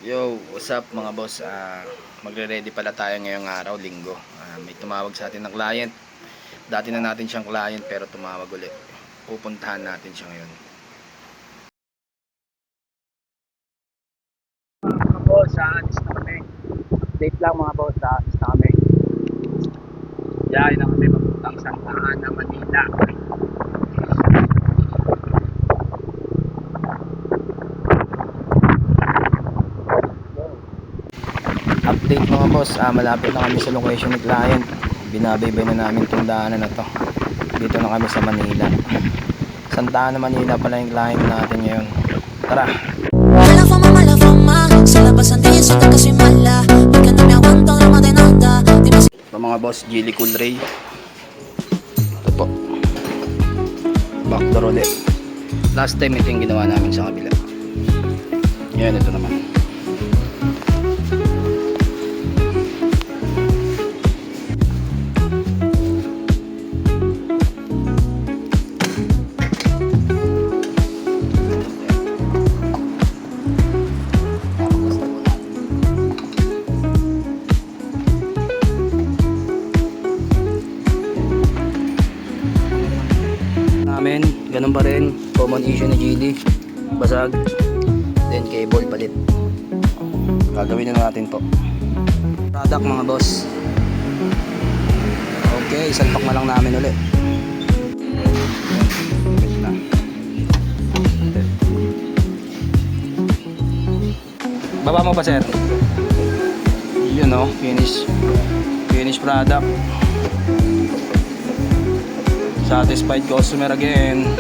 Yo, what's up mga boss? Magre-ready pala tayo ngayong araw, linggo. May tumawag sa atin ng client. Dati na natin siyang client pero tumawag ulit. Pupuntahan natin siya ngayon. Mga boss, alis na kami. Update lang mga boss, alis na kami. Diyan na kami papuntang Santa Ana, Manila. Update mga boss, malapit na kami sa location ni client. Binabaybay na namin itong daanan na to. Dito na kami sa Manila. Santa Ana, Manila pala yung client natin ngayon. Tara! Mala fama, mala fama. Sa labasan din sa kasi mala. Di ka na may aguantang naman din nada. Ito mga boss, Gilly Cool Ray. Ito po. Backdoor ulit. Last time ito yung ginawa namin sa kabila. Yan, ito naman. Namin, ganun pa rin, common issue ni GD, basag, then cable palit. Gagawin na natin to. Product mga boss. Okay, isalpak na lang namin ulit. Wait na. Baba mo pa sir. Yun o, finish product. Satisfied customer again.